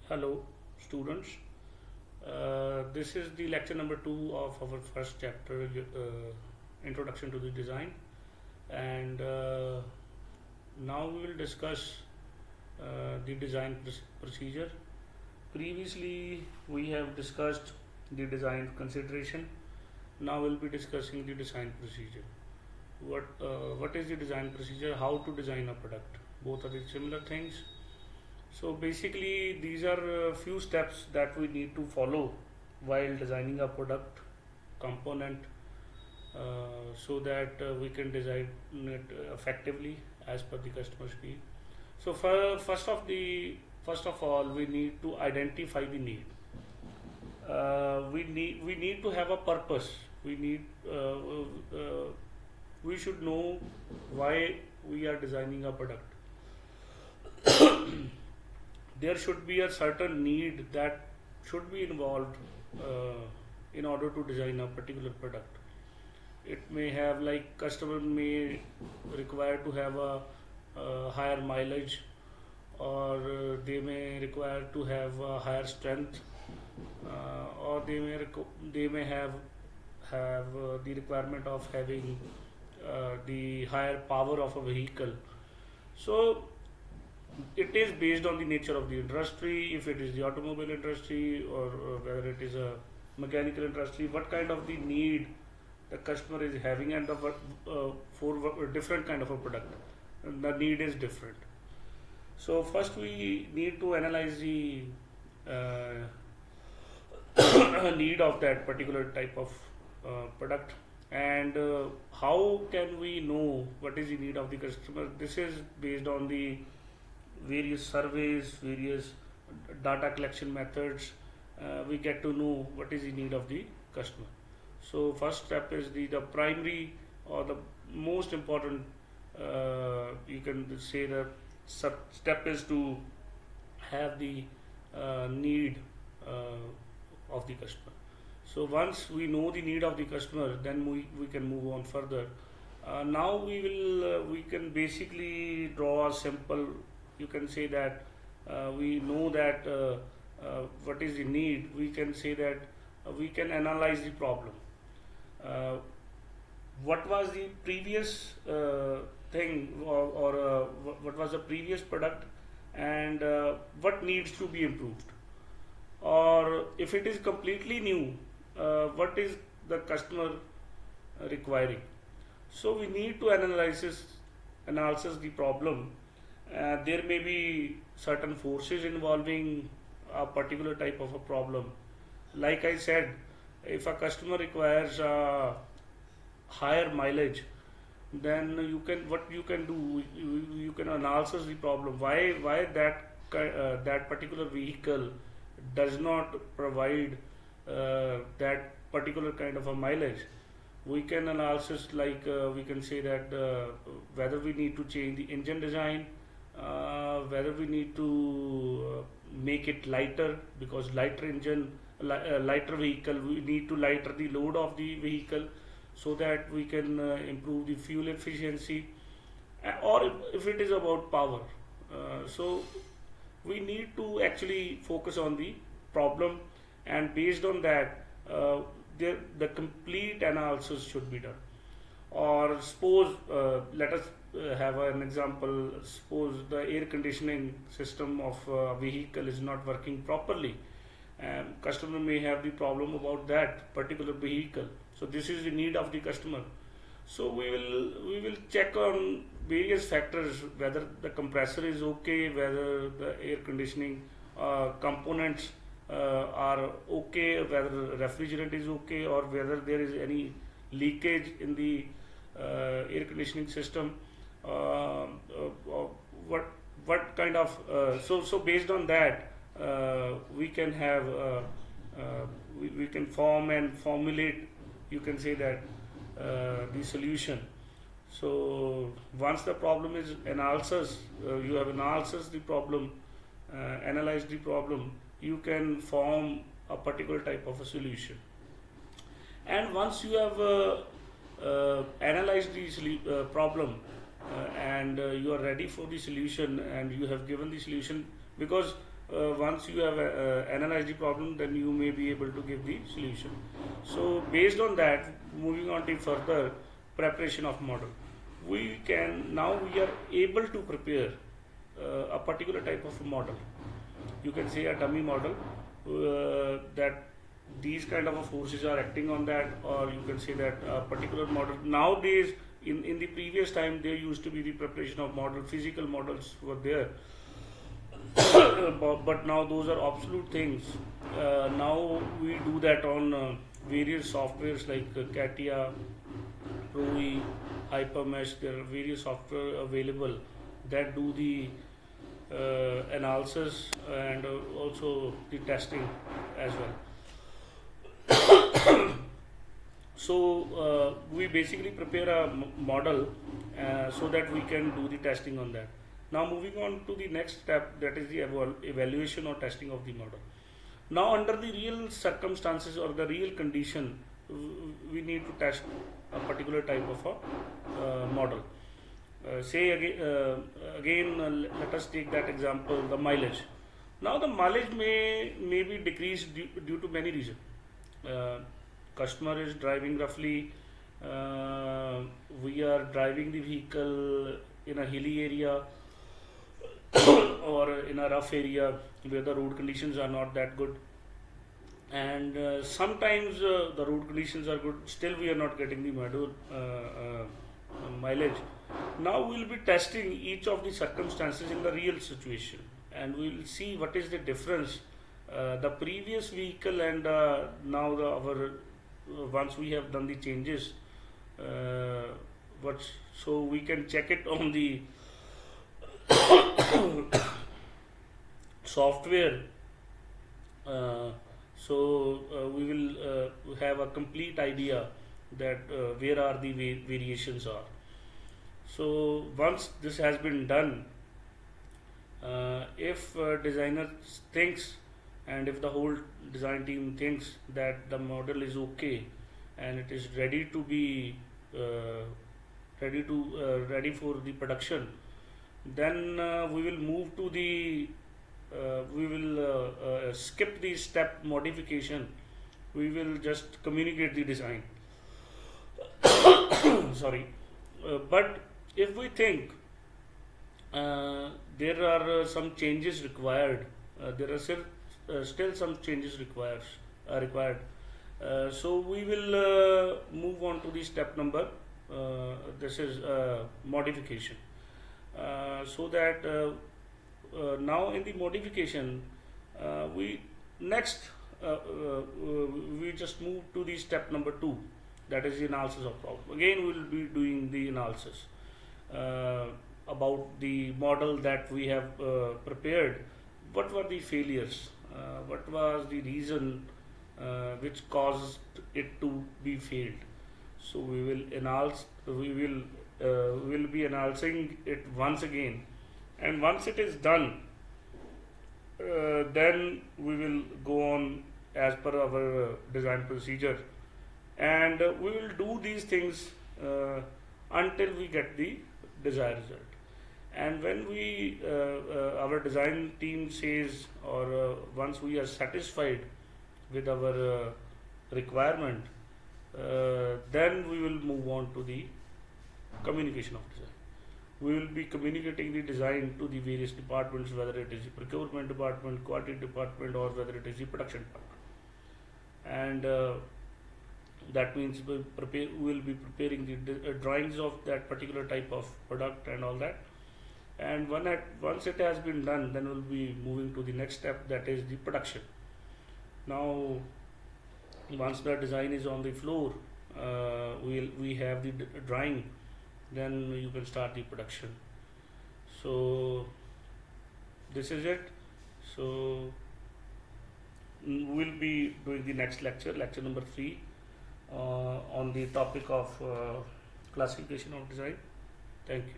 Hello, students. This is the lecture number 2 of our first chapter, Introduction to the Design. And now we will discuss the design procedure. Previously, we have discussed the design consideration. Now we'll be discussing the design procedure. What is the design procedure? How to design a product? Both are the similar things. So basically, these are a few steps that we need to follow while designing a product component, so that we can design it effectively as per the customer's need. So first of all, we need to identify the need. We need to have a purpose. We should know why we are designing a product. There should be a certain need that should be involved in order to design a particular product. It may have, like, customer may require to have a higher mileage, or they may require to have a higher strength, or they may have the requirement of having the higher power of a vehicle. So it is based on the nature of the industry, if it is the automobile industry, or whether it is a mechanical industry, what kind of the need the customer is having, and for different kind of a product, the need is different. So first we need to analyze the uh, need of that particular type of product. And how can we know what is the need of the customer? This is based on the various surveys, various data collection methods. We get to know what is the need of the customer. So first step is the primary, or the most important, you can say the step is to have the need of the customer. So once we know the need of the customer, then we can move on further. Now we can basically draw a simple, you can say that we know that what is the need. We can say that we can analyze the problem. uh, what was the previous thing, or what was the previous product, and what needs to be improved, or if it is completely new, what is the customer requiring. So we need to analysis the problem. There may be certain forces involving a particular type of a problem. Like I said, if a customer requires higher mileage, then what you can do, you can analyze the problem, why that particular vehicle does not provide that particular kind of a mileage. We can analysis, like, we can say that whether we need to change the engine design, whether we need to make it lighter, because lighter vehicle, we need to lighter the load of the vehicle, so that we can improve the fuel efficiency. Or if it is about power, so we need to actually focus on the problem, and based on that, the complete analysis should be done. Or suppose, let us have an example. Suppose the air conditioning system of a vehicle is not working properly, and customer may have the problem about that particular vehicle. So this is the need of the customer. So we will check on various factors, whether the compressor is okay, whether the air conditioning components are okay, whether refrigerant is okay, or whether there is any leakage in the air conditioning system. What kind of, so based on that, we can have we can form and formulate, you can say that, the solution. So once the problem is analysis, you have analysis the problem, analyze the problem, you can form a particular type of a solution. And once you have analyzed the problem, and you are ready for the solution, and you have given the solution, because once you have analyzed the problem, then you may be able to give the solution. So based on that, moving on to further preparation of model, we are able to prepare a particular type of model. You can say a dummy model, that these kind of forces are acting on that, or you can say that a particular model nowadays, in the previous time there used to be the preparation of model, physical models were there. But now those are absolute things. Now we do that on various softwares like CATIA, ProE, Hypermesh. There are various software available that do the analysis and also the testing as well. So we basically prepare a model so that we can do the testing on that. Now moving on to the next step, that is the evaluation or testing of the model. Now under the real circumstances or the real condition, we need to test a particular type of a model. Say again, let us take that example, the mileage. Now the mileage may be decreased due to many reasons. Customer is driving roughly, we are driving the vehicle in a hilly area or in a rough area where the road conditions are not that good, and sometimes the road conditions are good, still we are not getting the mileage. Now we will be testing each of the circumstances in the real situation, and we will see what is the difference, the previous vehicle and now our once we have done the changes, so we can check it on the software. We will have a complete idea that where are the variations are. So once this has been done, if designer thinks, and if the whole design team thinks that the model is okay and it is ready to be ready for the production, then we will move to the we will skip the step modification. We will just communicate the design. Sorry, but if we think there are some changes required, there are still some changes required. So we will move on to the step number. This is modification. So that now in the modification, we next we just move to the step number 2, that is the analysis of problem. Again we will be doing the analysis about the model that we have prepared. What were the failures? What was the reason which caused it to be failed? So we will be analyzing it once again, and once it is done, then we will go on as per our design procedure, and we will do these things until we get the desired result. And when we our design team says, or once we are satisfied with our requirement, then we will move on to the communication of design. We will be communicating the design to the various departments, whether it is the procurement department, quality department, or whether it is the production department. And that means we will be preparing the drawings of that particular type of product and all that. And once it has been done, then we'll be moving to the next step, that is the production. Now once the design is on the floor, we have the drawing, then you can start the production. So this is it. So we'll be doing the next lecture number 3, on the topic of classification of design. Thank you.